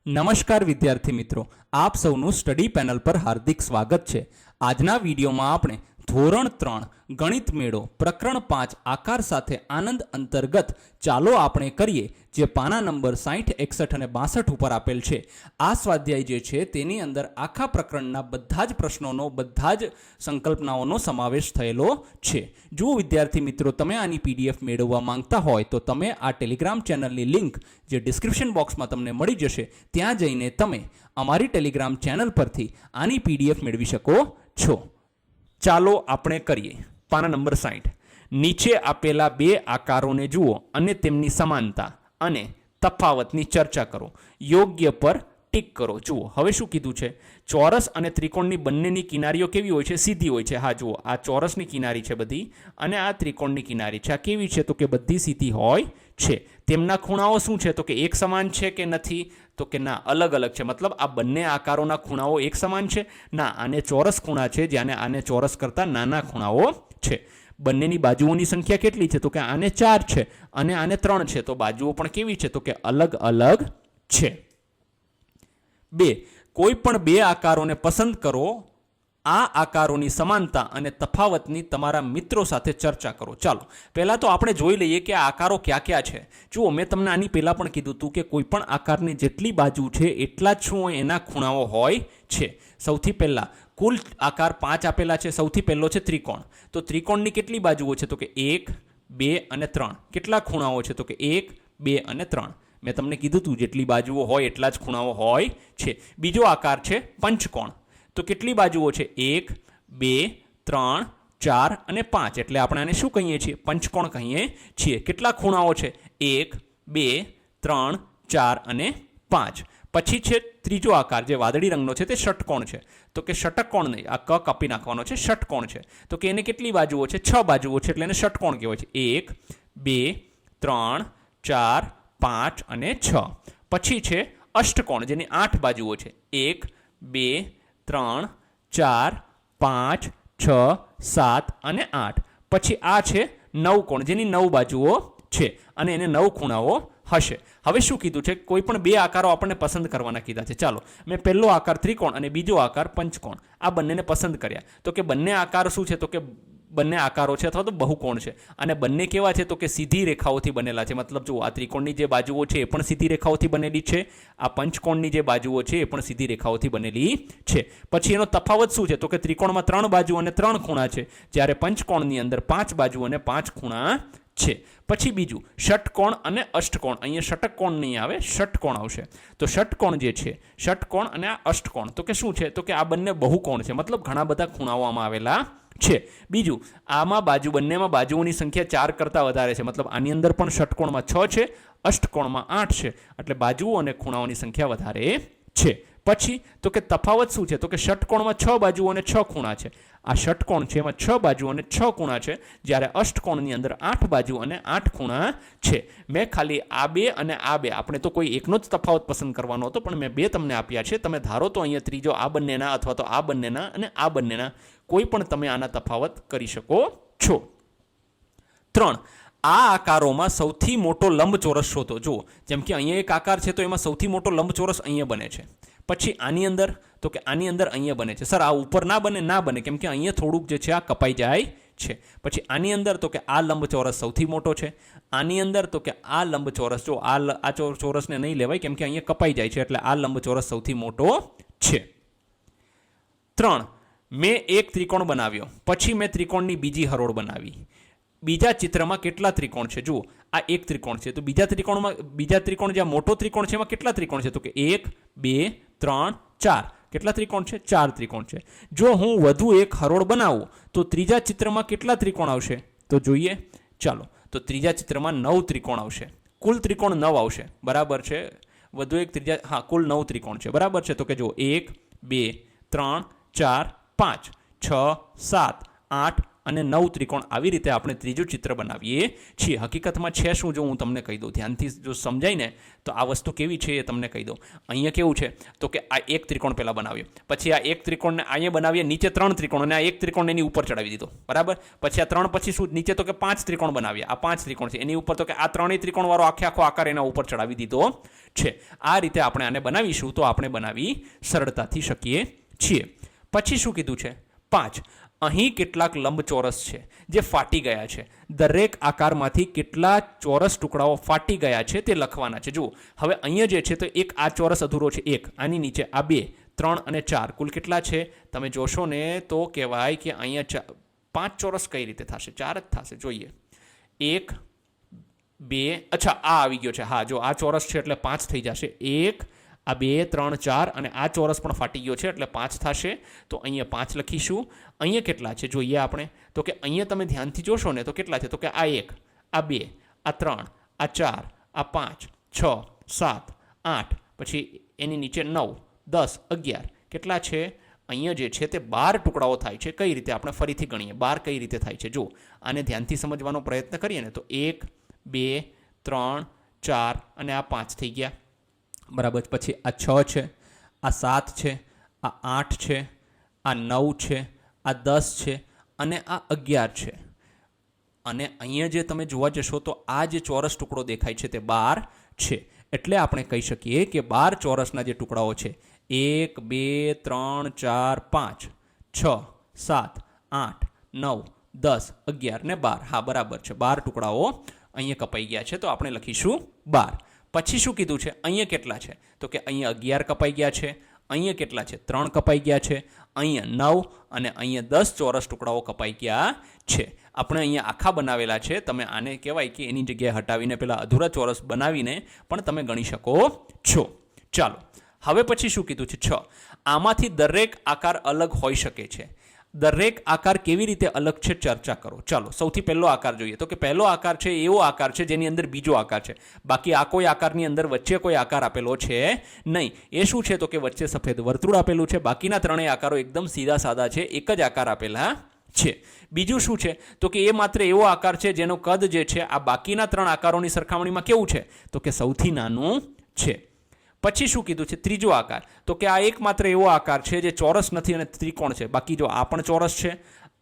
નમસ્કાર વિદ્યાર્થી મિત્રો, આપ સૌનું સ્ટડી પેનલ પર હાર્દિક સ્વાગત છે। આજના વિડીયોમાં આપણે ધોરણ 3 ગણિત મેળો પ્રકરણ 5 આકાર સાથે આનંદ અંતર્ગત ચાલો આપણે કરીએ જે પાના નંબર 60, 61 અને 62 ઉપર આપેલ છે। આ સ્વાધ્યાય જે છે તેની અંદર આખા પ્રકરણના બધા જ પ્રશ્નોનો બધા જ સંકલ્પનાઓનો સમાવેશ થયેલો છે। જો વિદ્યાર્થી મિત્રો તમે આની પીડીએફ મેળવવા માંગતા હોય તો તમે આ ટેલિગ્રામ ચેનલની લિંક જે ડિસ્ક્રિપ્શન બોક્સમાં તમને મળી જશે ત્યાં જઈને તમે અમારી ટેલિગ્રામ ચેનલ પરથી આની પીડીએફ મેળવી શકો છો। ચાલો આપણે કરીએ પાના નંબર 60। નીચે આપેલા બે આકારોને જુઓ અને તેમની સમાનતા અને તફાવતની ચર્ચા કરો, યોગ્ય પર ટીક કરો। જુઓ હવે શું કીધું છે, ચોરસ અને ત્રિકોણની બંનેની કિનારીઓ કેવી હોય છે? સીધી હોય છે। હા જુઓ, આ ચોરસની કિનારી છે બધી અને આ ત્રિકોણની કિનારી છે, આ કેવી છે? તો કે બધી સીધી હોય છે। તેમના ખૂણાઓ શું છે? તો કે એક સમાન છે કે નથી? તો કે ના, અલગ અલગ છે। મતલબ આ બંને આકારોના ખૂણાઓ એક સમાન છે? ના, આને ચોરસ ખૂણા છે જ્યારે આને ચોરસ કરતાં નાના ખૂણાઓ છે। બંનેની બાજુઓની સંખ્યા કેટલી છે? તો કે આને 4 છે અને આને 3 છે, તો બાજુઓ પણ કેવી છે? તો કે અલગ અલગ છે। 2, કોઈ પણ બે આકારોને પસંદ કરો, આ આકારોની સમાનતા અને તફાવતની તમારા મિત્રો સાથે ચર્ચા કરો। ચાલો પહેલાં તો આપણે જોઈ લઈએ કે આ આકારો ક્યાં ક્યાં છે। જુઓ, મેં તમને આની પહેલાં પણ કીધું હતું કે કોઈ પણ આકારની જેટલી બાજુ છે એટલા જ શું એના ખૂણાઓ હોય છે। સૌથી પહેલાં કુલ આકાર 5 આપેલા છે। સૌથી પહેલો છે ત્રિકોણ, તો ત્રિકોણની કેટલી બાજુઓ છે? તો કે 1, 2 અને 3। કેટલા ખૂણાઓ છે? તો કે 1, 2 અને 3। મેં તમને કીધું હતું જેટલી બાજુઓ હોય એટલા જ ખૂણાઓ હોય છે। બીજો આકાર છે પંચકોણ, તો કેટલી બાજુઓ છે? 1, 2, 3, 4 અને 5, એટલે આપણે આને શું કહીએ છીએ? પંચકોણ કહીએ છીએ। કેટલા ખૂણાઓ છે? 1, 2, 3, 4 અને 5। પછી છે ત્રીજો આકાર જે વાદળી રંગનો છે તે ષટકોણ છે, તો કે ષટકોણ નહીં, આ ક કાપી નાખવાનો છે, ષટકોણ છે, તો કે એને કેટલી બાજુઓ છે? 6 બાજુઓ છે, એટલે એને ષટકોણ કહેવાય છે। 1, 2, 3, 4, 5 અને 6। પછી છે અષ્ટકોણ જેની 8 બાજુઓ છે। 1, 2, 3, 4, 5, 6, 7 અને 8। પછી આ છે નવકોણ જેની 9 બાજુઓ છે અને એને 9 ખૂણાઓ હશે। હવે શું કીધું છે? કોઈ પણ બે આકારો આપણને પસંદ કરવાના કીધા છે। ચાલો, મેં પહેલો આકાર ત્રિકોણ અને બીજો આકાર પંચકોણ આ બંનેને પસંદ કર્યા। તો કે બંને આકાર શું છે? તો કે બંને આકારો છે અથવા તો બહુકોણ છે અને બંને કેવા છે? તો કે સીધી રેખાઓથી બનેલા છે। મતલબ જુઓ, આ ત્રિકોણની જે બાજુઓ છે એ પણ સીધી રેખાઓથી બનેલી છે, આ પંચકોણની જે બાજુઓ છે એ પણ સીધી રેખાઓથી બનેલી છે। પછી એનો તફાવત શું છે? તો કે ત્રિકોણમાં 3 બાજુ અને 3 ખૂણા છે, જ્યારે પંચકોણની અંદર 5 બાજુ અને 5 ખૂણા છે। પછી બીજું ષટકોણ અને અષ્ટકોણ, અહીંયા ષટકોણ નહીં આવે, ષટકોણ આવશે। તો ષટકોણ જે છે, ષટકોણ અને આ અષ્ટકોણ, તો કે શું છે? તો કે આ બંને બહુકોણ છે, મતલબ ઘણા બધા ખૂણાઓ આમાં આવેલા છે। બીજું આમાં બંનેમાં બાજુઓની સંખ્યા 4 કરતાં વધારે છે, મતલબ આની અંદર પણ ષટકોણમાં 6 છે, અષ્ટકોણમાં 8 છે, એટલે બાજુઓ અને ખૂણાઓની સંખ્યા વધારે છે। પછી તો કે તફાવત શું છે? તો કે ષટકોણમાં 6 બાજુઓ અને 6 ખૂણા છે, આ ષટકોણ છે એમાં 6 બાજુ અને 6 ખૂણા છે, જ્યારે અષ્ટકોણની અંદર 8 બાજુ અને 8 ખૂણા છે। મેં ખાલી આ બે અને આ બે, આપણે તો કોઈ એકનો જ તફાવત પસંદ કરવાનો હતો પણ મેં બે તમને આપ્યા છે। તમે ધારો તો અહીંયા ત્રીજો આ બંનેના અથવા તો આ બંનેના અને આ બંનેના કોઈ પણ તમે આના તફાવત કરી શકો છો। 3, આ આકારોમાં સૌથી મોટો લંબચોરસ શોધો। જુઓ, જેમ કે અહીંયા એક આકાર છે તો એમાં સૌથી મોટો લંબચોરસ અહીંયા બને છે। પછી આની અંદર, તો કે આની અંદર અહીંયા બને છે। સર આ ઉપર ના બને? ના બને, કેમ કે અહીંયા થોડુંક જે છે આ કપાઈ જાય છે। પછી આની અંદર, તો કે આ લંબચોરસ સૌથી મોટો છે। આની અંદર, તો કે આ લંબચોરસ, જો આ ચોરસને નહીં લેવાય કેમ કે અહીંયા કપાઈ જાય છે, એટલે આ લંબચોરસ સૌથી મોટો છે। 3, મેં એક ત્રિકોણ બનાવ્યો, પછી મેં ત્રિકોણની બીજી હરોળ બનાવી। બીજા ચિત્રમાં કેટલા ત્રિકોણ છે? જુઓ, આ એક ત્રિકોણ છે, તો બીજા ત્રિકોણ જ્યાં મોટો ત્રિકોણ છે એમાં કેટલા ત્રિકોણ છે? તો કે 1, 2, 3, 4। કેટલા ત્રિકોણ છે? 4 ત્રિકોણ છે। જો હું વધુ એક હરોળ બનાવું તો ત્રીજા ચિત્રમાં કેટલા ત્રિકોણ આવશે? તો જોઈએ, ચાલો, તો ત્રીજા ચિત્રમાં 9 ત્રિકોણ આવશે, કુલ ત્રિકોણ 9 આવશે, બરાબર છે। વધુ એક ત્રીજા, હા, કુલ 9 ત્રિકોણ છે, બરાબર છે। તો કે જો 1, 2, 3, 4, 5, 6, 7, 8, અને 9 ત્રિકોણ. આવી રીતે આપણે ત્રીજું ચિત્ર બનાવીએ છીએ. હકીકતમાં છે શું, જો હું તમને કહી દઉં, ધ્યાનથી જો સમજાય ને તો આ વસ્તુ કેવી છે એ તમને કહી દઉં. અહીંયા કેવું છે તો કે આ એક ત્રિકોણ પહેલાં બનાવ્યો, પછી આ એક ત્રિકોણને અહીંયા બનાવીએ, નીચે 3 ત્રિકોણ, અને આ એક ત્રિકોણ એની ઉપર ચડાવી દીધો, બરાબર. પછી આ 3 પછી શું નીચે તો કે 5 ત્રિકોણ બનાવ્યા, આ 5 ત્રિકોણ છે એની ઉપર તો કે આ 3 ત્રિકોણવાળો આખો આકાર એના ઉપર ચડાવી દીધો છે. આ રીતે આપણે આને બનાવીશું તો આપણે બનાવી સરળતાથી શકીએ છીએ. પછી શું કીધું છે? 5. અહીં કેટલાક લંબચોરસ છે જે ફાટી ગયા છે. દરેક આકારમાંથી કેટલા ચોરસ ટુકડાઓ ફાટી ગયા છે તે લખવાના છે. જુઓ હવે અહીંયા જે છે તો એક આ ચોરસ અધૂરો છે, એક આની નીચે આ 2, 3 અને 4 કુલ કેટલા છે તમે જોશો ને તો કહેવાય કે અહીંયા 5 ચોરસ કઈ રીતે થશે? 4 જ થશે. જોઈએ 1 2, અચ્છા આ આવી ગયો છે, હા જો આ ચોરસ છે એટલે 5 થઈ જશે. 1 આ 2 3 4 અને આ ચોરસ પણ ફાટી ગયો છે એટલે 5 થશે. તો અહીંયા 5 લખીશું. અહીંયા કેટલા છે જોઈએ આપણે તો કે અહીંયા તમે ધ્યાનથી જોશો ને તો કેટલા છે તો કે આ 1 આ 2 આ 3 આ 4 આ 5 6 7 8 પછી એની નીચે 9 10 11 કેટલા છે? અહીંયા જે છે તે 12 ટુકડાઓ થાય છે. કઈ રીતે? આપણે ફરીથી ગણીએ 12 કઈ રીતે થાય છે. જો આને ધ્યાનથી સમજવાનો પ્રયત્ન કરીએ ને તો 1 2 3 4 અને આ 5 થઈ ગયા, બરાબર. પછી આ 6 છે, આ 7 છે, આ 8 છે, આ 9 છે, આ 10 છે અને આ 11 છે. અને અહીંયા જે તમે જોવા જશો તો આ જે ચોરસ ટુકડો દેખાય છે તે 12 છે. એટલે આપણે કહી શકીએ કે 12 ચોરસના જે ટુકડાઓ છે 1 2 3 4 5 6 7 8 9 10 11 ને 12. હા બરાબર છે, 12 ટુકડાઓ અહીંયા કપાઈ ગયા છે તો આપણે લખીશું 12. પછી શું કીધું છે? અહીંયા કેટલા છે તો કે અહીંયા 11 કપાઈ ગયા છે. અહીંયા કેટલા છે? 3 કપાઈ ગયા છે. અહીંયા 9 અને અહીંયા 10 ચોરસ ટુકડાઓ કપાઈ ગયા છે. આપણે અહીંયા આખા બનાવેલા છે. તમે આને કહેવાય કે એની જગ્યાએ હટાવીને પેલા અધૂરા ચોરસ બનાવીને પણ તમે ગણી શકો છો. ચાલો હવે પછી શું કીધું છે? 6. આમાંથી દરેક આકાર અલગ હોઈ શકે છે. દરેક આકાર કેવી રીતે અલગ છે ચર્ચા કરો. ચાલો સૌથી પહેલો આકાર જોઈએ તો કે પહેલો આકાર છે એવો આકાર છે જેની અંદર બીજો આકાર છે. બાકી આ કોઈ આકારની અંદર વચ્ચે કોઈ આકાર આપેલો છે નહીં. એ શું છે તો કે વચ્ચે સફેદ વર્તુળ આપેલું છે. બાકીના ત્રણેય આકારો એકદમ સીધા સાદા છે, એક જ આકાર આપેલા છે. બીજું શું છે તો કે એ માત્ર એવો આકાર છે જેનો કદ જે છે આ બાકીના 3 આકારોની સરખામણીમાં કેવું છે તો કે સૌથી નાનું છે. પછી શું કીધું છે? ત્રીજો આકાર તો કે આ એકમાત્ર એવો આકાર છે જે ચોરસ નથી અને ત્રિકોણ છે. બાકી જો આ પણ ચોરસ છે,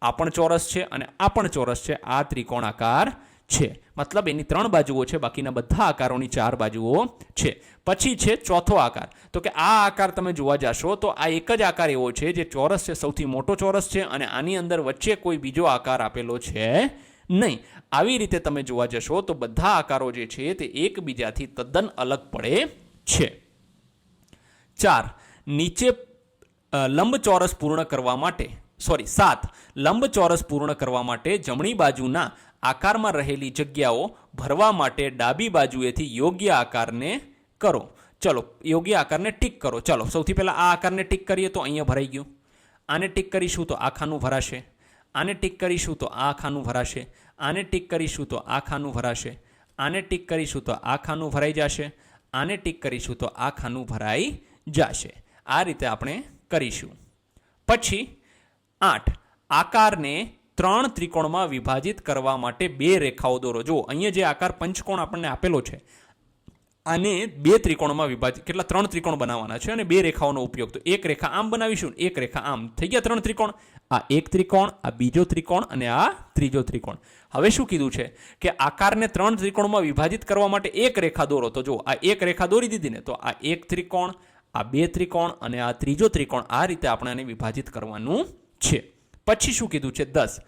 આ પણ ચોરસ છે અને આ પણ ચોરસ છે. આ ત્રિકોણ આકાર છે, મતલબ એની 3 બાજુઓ છે, બાકીના બધા આકારોની 4 બાજુઓ છે. પછી છે ચોથો આકાર તો કે આ આકાર તમે જોવા જશો તો આ એક જ આકાર એવો છે જે ચોરસ છે, સૌથી મોટો ચોરસ છે અને આની અંદર વચ્ચે કોઈ બીજો આકાર આપેલો છે નહીં. આવી રીતે તમે જોવા જશો તો બધા આકારો જે છે તે એકબીજાથી તદ્દન અલગ પડે છે. 4. નીચે લંબચોરસ પૂર્ણ કરવા માટે 7 લંબચોરસ પૂર્ણ કરવા માટે જમણી બાજુના આકારમાં રહેલી જગ્યાઓ ભરવા માટે ડાબી બાજુએથી યોગ્ય આકારને કરો. ચલો યોગ્ય આકારને ટીક કરો. ચાલો સૌથી પહેલાં આ આકારને ટીક કરીએ તો અહીંયા ભરાઈ ગયું. આને ટીક કરીશું તો આ ખાનું ભરાશે. આને ટીક કરીશું તો આ ખાનું ભરાશે. આને ટીક કરીશું તો આ ખાનું ભરાશે. આને ટીક કરીશું તો આ ખાનું ભરાઈ જશે. આને ટીક કરીશું તો આ ખાનું ભરાઈ જશે. આ રીતે આપણે કરીશું. પછી 8 આકારને 3 ત્રિકોણમાં વિભાજિત કરવા માટે 2 રેખાઓ દોરો. જો અહીંયા જે આકાર પંચકોણ આપણને આપેલો છે આને 2 ત્રિકોણમાં વિભાજિત, કેટલા 3 ત્રિકોણ બનાવવાના છે અને 2 રેખાઓનો ઉપયોગ. તો એક રેખા આમ બનાવીશું, એક રેખા આમ, થઈ ગયા 3 ત્રિકોણ. આ એક ત્રિકોણ, આ બીજો ત્રિકોણ અને આ ત્રીજો ત્રિકોણ. હવે શું કીધું છે કે આકારને 3 ત્રિકોણમાં વિભાજિત કરવા માટે એક રેખા દોરો. તો જો આ એક રેખા દોરી દીધી ને તો આ એક ત્રિકોણ, આ 2 ત્રિકોણ અને આ ત્રીજો ત્રિકોણ. આ રીતે આપણે આને વિભાજિત કરવાનું છે. પછી શું કીધું છે? 10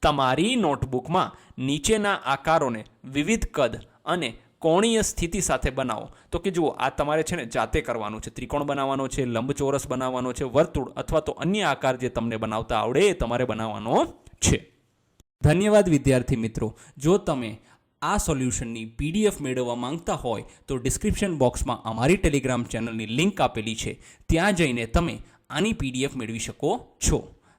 તમારી નોટબુકમાં નીચેના આકારોને વિવિધ કદ અને કોણીય સ્થિતિ સાથે બનાવો. તો કે જુઓ આ તમારે છે ને જાતે કરવાનું છે. ત્રિકોણ બનાવવાનો છે, લંબચોરસ બનાવવાનો છે, વર્તુળ અથવા તો અન્ય આકાર જે તમને બનાવતા આવડે એ તમારે બનાવવાનો છે. ધન્યવાદ વિદ્યાર્થી મિત્રો. જો તમે આ સોલ્યુશનની PDF મેળવવા માંગતા હોય તો ડિસ્ક્રિપ્શન બોક્સમાં અમારી ટેલિગ્રામ ચેનલની લિંક આપેલી છે. ત્યાં જઈને તમે આની PDF મેળવી શકો છો.